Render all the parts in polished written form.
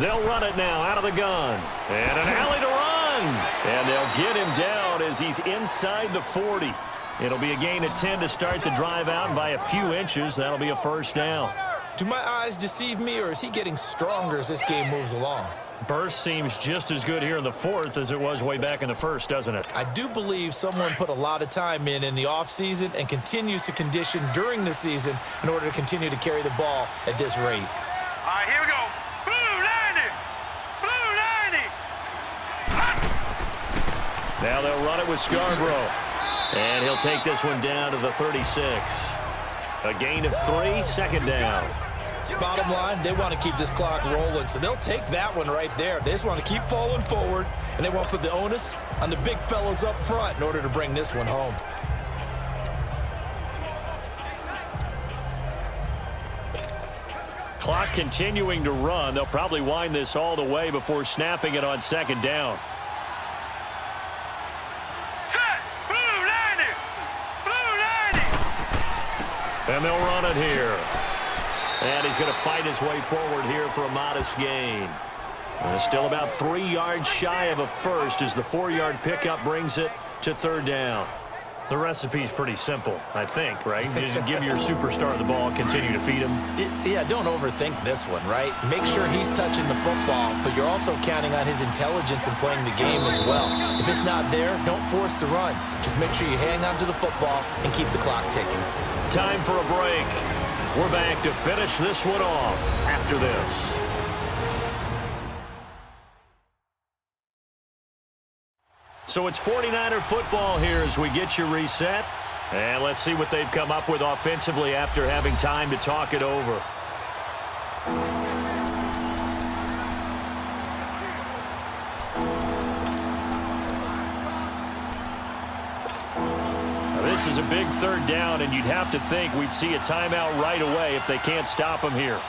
They'll run it now out of the gun. And an alley to run. And they'll get him down as he's inside the 40. It'll be a gain of 10 to start the drive out. By a few inches, that'll be a first down. Do my eyes deceive me, or is he getting stronger as this game moves along? Burst seems just as good here in the fourth as it was way back in the first, doesn't it? I do believe someone put a lot of time in the offseason and continues to condition during the season in order to continue to carry the ball at this rate. All right, here we go. Blue 90. Blue 90. Now they'll run it with Scarborough. And he'll take this one down to the 36. A gain of 3, second down. Bottom line, they want to keep this clock rolling, so they'll take that one right there. They just want to keep falling forward, and they want to put the onus on the big fellas up front in order to bring this one home. Clock continuing to run. They'll probably wind this all the way before snapping it on second down. And they'll run it here. And he's going to fight his way forward here for a modest gain. Still about 3 yards shy of a first as the 4-yard pickup brings it to third down. The recipe's pretty simple, I think, right? Just give your superstar the ball, continue to feed him. Yeah, don't overthink this one, right? Make sure he's touching the football, but you're also counting on his intelligence in playing the game as well. If it's not there, don't force the run. Just make sure you hang on to the football and keep the clock ticking. Time for a break. We're back to finish this one off after this. So it's 49er football here as we get you reset. And let's see what they've come up with offensively after having time to talk it over. This is a big third down, and you'd have to think we'd see a timeout right away if they can't stop him here.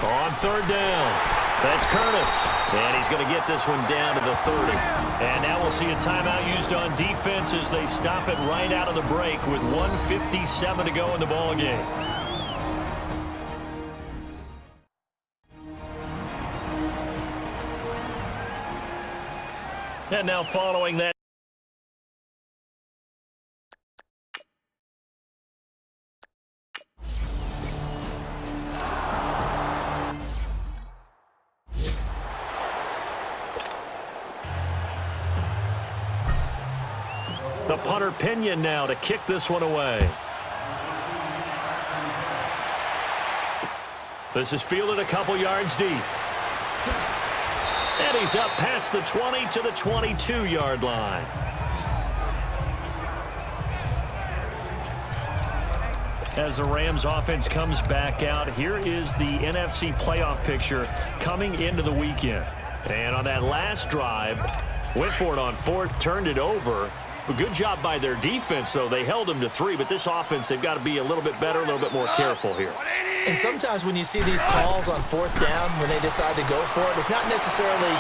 On third down, that's Curtis, and he's going to get this one down to the 30. And now we'll see a timeout used on defense as they stop it right out of the break with 1:57 to go in the ballgame. And now following that, the punter Pinion now to kick this one away. This is fielded a couple yards deep. And he's up past the 20 to the 22-yard line. As the Rams offense comes back out, here is the NFC playoff picture coming into the weekend. And on that last drive, went for it on fourth, turned it over. But good job by their defense, though. They held them to 3, but this offense, they've got to be a little bit better, a little bit more careful here. And sometimes when you see these calls on fourth down, when they decide to go for it, it's not necessarily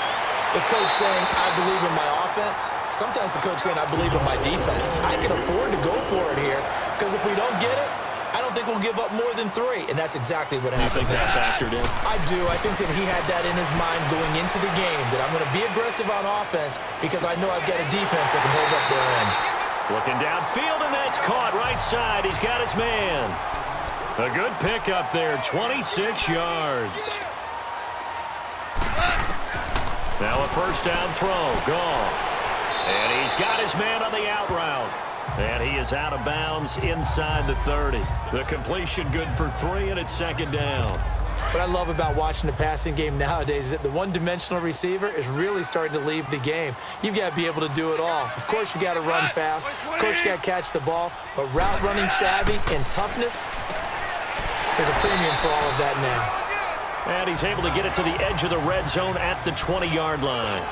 the coach saying, I believe in my offense. Sometimes the coach saying, I believe in my defense. I can afford to go for it here, because if we don't get it, I don't think we'll give up more than 3. And that's exactly what happened. You think that factored in? I do. I think that he had that in his mind going into the game, that I'm going to be aggressive on offense because I know I've got a defense that can hold up their end. Looking downfield, and that's caught right side. He's got his man. A good pickup there, 26 yards. Now a first down throw, gone. And he's got his man on the out route. And he is out of bounds inside the 30. The completion good for 3, and it's second down. What I love about watching the passing game nowadays is that the one-dimensional receiver is really starting to leave the game. You've got to be able to do it all. Of course, you got to run fast. Of course, you got to catch the ball. But route running savvy and toughness, there's a premium for all of that now. And he's able to get it to the edge of the red zone at the 20-yard line.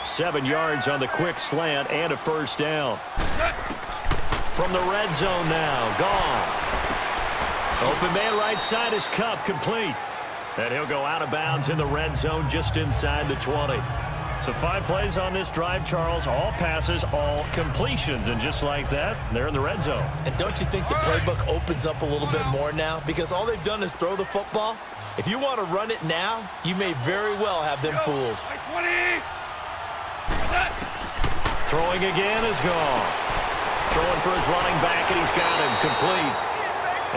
7 yards on the quick slant and a first down. From the red zone now, Goff. Open man right side is Cup, complete. And he'll go out of bounds in the red zone just inside the 20. So 5 plays on this drive, Charles. All passes, all completions. And just like that, they're in the red zone. And don't you think the playbook opens up a little bit more now? Because all they've done is throw the football. If you want to run it now, you may very well have them fooled. Throwing again is gone. Throwing for his running back, and he's got him complete.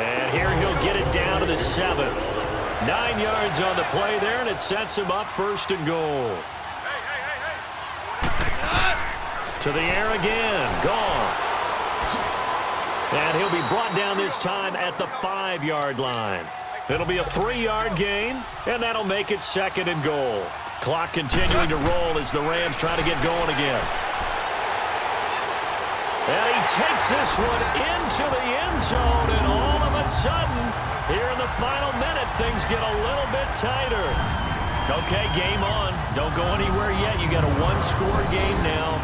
And here he'll get it down to the 7. 9 yards on the play there, and it sets him up 1st and goal. To the air again. Goff. And he'll be brought down this time at the 5-yard line. It'll be a 3-yard gain, and that'll make it 2nd and goal. Clock continuing to roll as the Rams try to get going again. And he takes this one into the end zone, and all of a sudden, here in the final minute, things get a little bit tighter. Okay, game on. Don't go anywhere yet. You got a 1-score game now.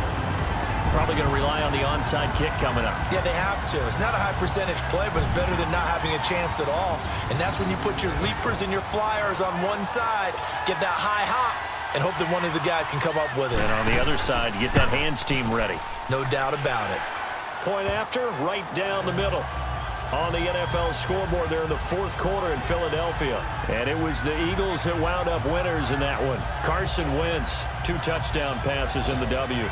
Probably going to rely on the onside kick coming up. Yeah, they have to. It's not a high percentage play, but it's better than not having a chance at all. And that's when you put your leapers and your flyers on one side, get that high hop, and hope that one of the guys can come up with it. And on the other side, you get that hands team ready. No doubt about it. Point after, right down the middle. On the NFL scoreboard there in the 4th quarter in Philadelphia. And it was the Eagles that wound up winners in that one. Carson Wentz, 2 touchdown passes in the W.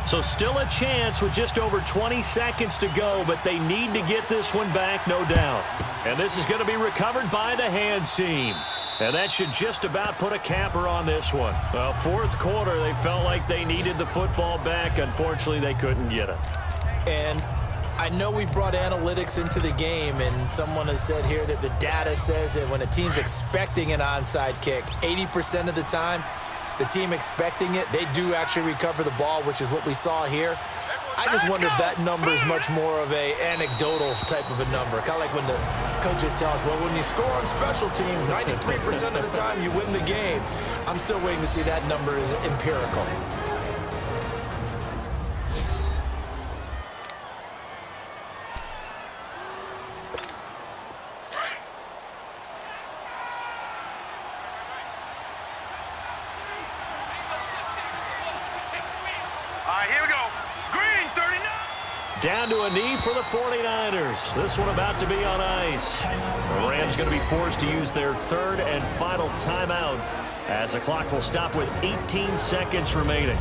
So still a chance with just over 20 seconds to go, but they need to get this one back, no doubt. And this is going to be recovered by the hands team. And that should just about put a capper on this one. Well, 4th quarter, they felt like they needed the football back. Unfortunately, they couldn't get it. And I know we brought analytics into the game, and someone has said here that the data says that when a team's expecting an onside kick, 80% of the time, the team expecting it, they do actually recover the ball, which is what we saw here. I just wonder if that number is much more of a anecdotal type of a number. Kind of like when the coaches tell us, well, when you score on special teams, 93% of the time you win the game. I'm still waiting to see that number is empirical. Here we go. Green, 39. Down to a knee for the 49ers. This one about to be on ice. The Rams going to be forced to use their 3rd and final timeout as the clock will stop with 18 seconds remaining.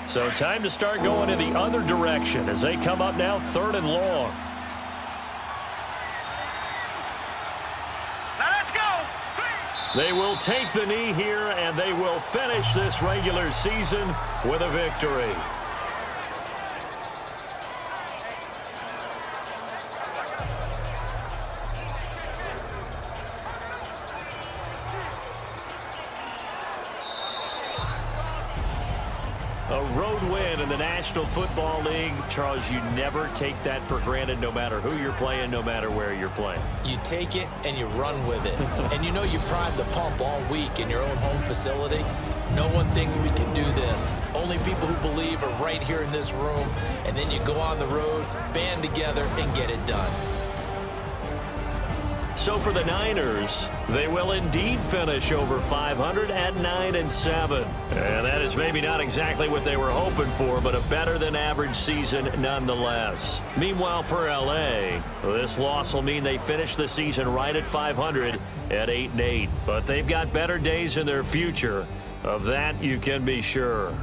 So time to start going in the other direction as they come up now 3rd and long. They will take the knee here, and they will finish this regular season with a victory. A road win in the National Football League. Charles, you never take that for granted no matter who you're playing, no matter where you're playing. You take it and you run with it. And you know you prime the pump all week in your own home facility. No one thinks we can do this. Only people who believe are right here in this room. And then you go on the road, band together, and get it done. So for the Niners, they will indeed finish over 500 at 9-7. And that is maybe not exactly what they were hoping for, but a better than average season nonetheless. Meanwhile, for LA, this loss will mean they finish the season right at 500 at 8-8. But they've got better days in their future. Of that, you can be sure.